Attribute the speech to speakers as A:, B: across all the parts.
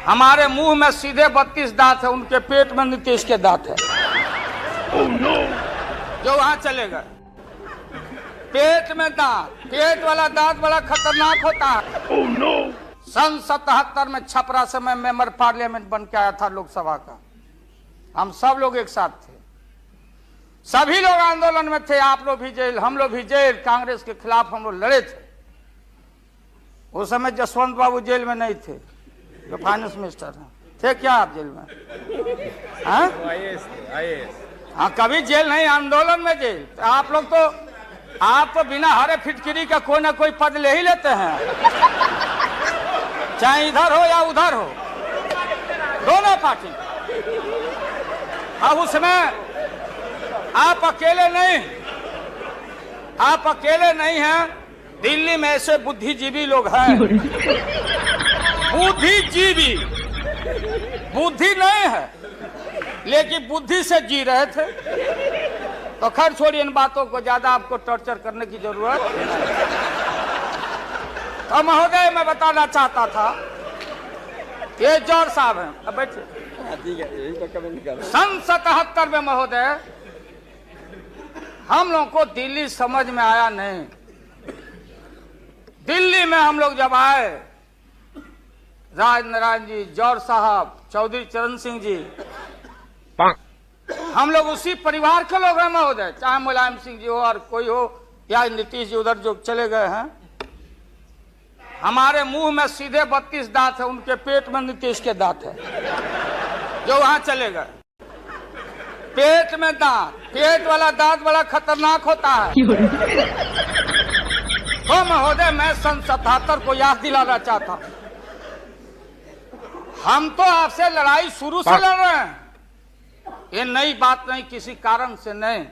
A: हमारे मुंह में सीधे 32 दांत है, उनके पेट में नीतीश के दांत है। जो वहां चले गए, पेट में दांत, पेट वाला दांत बड़ा खतरनाक होता है। सन 77 में छपरा से मैं मेंबर पार्लियामेंट बन के आया था लोकसभा का। हम सब लोग एक साथ थे, सभी लोग आंदोलन में थे। आप लोग भी जेल, हम लोग भी जेल। कांग्रेस के खिलाफ हम लोग लड़े थे। उस समय जसवंत बाबू जेल में नहीं थे, जो फाइनेंस मिनिस्टर हैं। थे क्या आप जेल में? हाँ, कभी जेल नहीं, आंदोलन में जेल। तो आप लोग तो बिना हरे फिटकिरी का कोई ना कोई पद ले ही लेते हैं, चाहे इधर हो या उधर हो, दोनों पार्टी। अब उसमें आप अकेले नहीं हैं। दिल्ली में ऐसे बुद्धिजीवी लोग हैं, बुद्धिजीवी, बुद्धि नहीं है लेकिन बुद्धि से जी रहे थे। तो खैर छोड़िए इन बातों को, ज्यादा आपको टॉर्चर करने की जरूरत नहीं। तो महोदय, मैं बताना चाहता था, ये जौहर साहब हैं, अब बैठिए। सन 77 में महोदय हम लोग को दिल्ली समझ में आया नहीं। दिल्ली में हम लोग जब आए, राज नारायण जी, जौहर साहब, चौधरी चरण सिंह जी, हम लोग उसी परिवार के लोग हैं महोदय। चाहे मुलायम सिंह जी हो और कोई हो, या नीतीश जी उधर जो चले गए हैं। हमारे मुंह में सीधे 32 दांत है, उनके पेट में नीतीश के दांत है। जो वहां चले गए, पेट में दांत, पेट वाला दांत बड़ा खतरनाक होता है। तो महोदय, मैं सन 77 को याद दिलाना चाहता हूं। हम तो आपसे लड़ाई शुरू से लड़ रहे हैं, ये नई बात नहीं, किसी कारण से नहीं।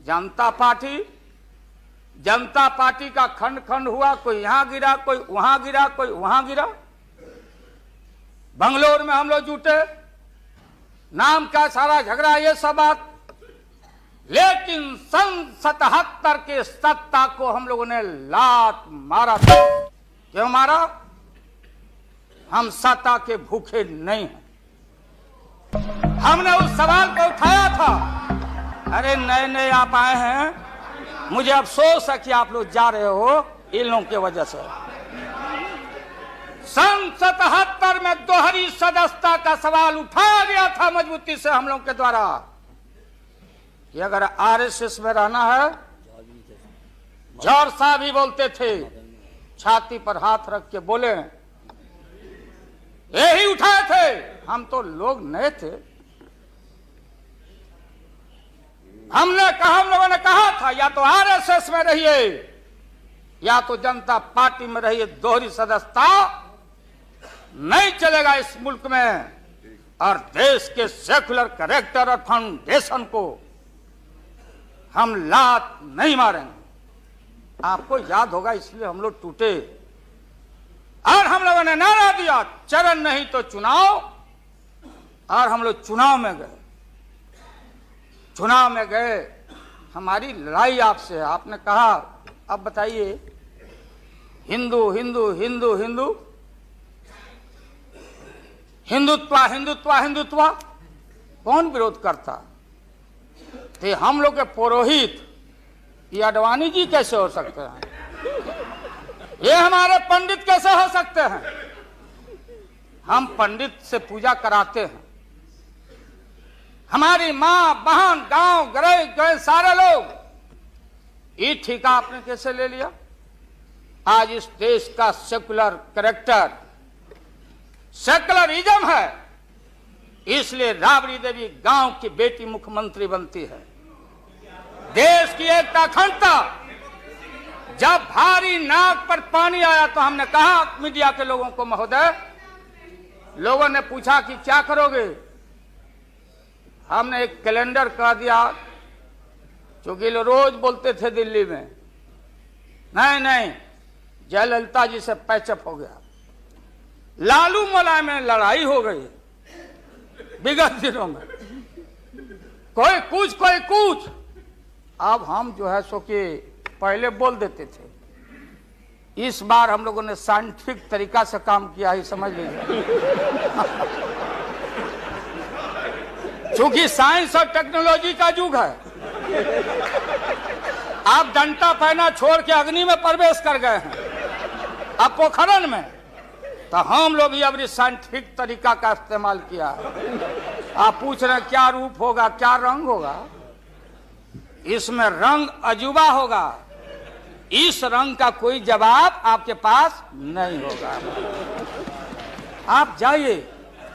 A: जनता पार्टी का खंड खंड हुआ, कोई यहां गिरा, कोई वहां गिरा, कोई वहां गिरा। बंगलोर में हम लोग जुटे, नाम का सारा झगड़ा, ये सब बात। लेकिन सन 77 के सत्ता को हम लोगों ने लात मारा था। क्यों मारा? हम सत्ता के भूखे नहीं हैं। हमने उस सवाल को उठाया था। अरे नए नए आप आए हैं, मुझे अफसोस है कि आप लोग जा रहे हो इन लोगों की वजह से। सन 77 में दोहरी सदस्यता का सवाल उठाया गया था मजबूती से हम लोग के द्वारा कि अगर आरएसएस में रहना है। जौहर साहब ही बोलते थे, छाती पर हाथ रख के बोले, यही उठाए थे। हम तो लोग नए थे। हम लोगों ने कहा था, या तो आरएसएस में रहिए या तो जनता पार्टी में रहिए। दोहरी सदस्यता नहीं चलेगा इस मुल्क में, और देश के सेकुलर कैरेक्टर और फाउंडेशन को हम लात नहीं मारेंगे। आपको याद होगा, इसलिए हम लोग टूटे और हम लोगों ने नारा दिया, चरण नहीं तो चुनाव। और हम लोग चुनाव में गए। हमारी लड़ाई आपसे है। आपने कहा, अब बताइए, हिंदू हिंदू हिंदू हिंदू हिंदुत्व हिंदुत्व हिंदुत्व, कौन विरोध करता? थे हम लोग के पुरोहित, ये अडवाणी जी कैसे हो सकते हैं? ये हमारे पंडित कैसे हो सकते हैं? हम पंडित से पूजा कराते हैं। हमारी मां, बहन, गांव गए सारे लोग। ये ठेका आपने कैसे ले लिया? आज इस देश का सेकुलर कैरेक्टर, सेकुलरिज्म है, इसलिए राबड़ी देवी गांव की बेटी मुख्यमंत्री बनती है। देश की एकता, अखंडता। जब भारी नाक पर पानी आया तो हमने कहा मीडिया के लोगों को, महोदय, लोगों ने पूछा कि क्या करोगे? हमने एक कैलेंडर कह दिया, क्योंकि लोग रोज बोलते थे दिल्ली में, नहीं जयललिता जी से पैचअप हो गया। लालू मुलायम में लड़ाई हो गई विगत दिनों में, कोई कुछ। अब हम जो है सो कि पहले बोल देते थे, इस बार हम लोगों ने साइंटिफिक तरीका से काम किया है, समझ लीजिए। क्योंकि साइंस और टेक्नोलॉजी का युग है। आप डंडा पहना छोड़ के अग्नि में प्रवेश कर गए हैं, अब पोखरन में, तो हम लोग भी अब साइंटिफिक तरीका का इस्तेमाल किया। आप पूछ रहे हैं क्या रूप होगा, क्या रंग होगा? इसमें रंग अजूबा होगा, इस रंग का कोई जवाब आपके पास नहीं होगा। आप जाइए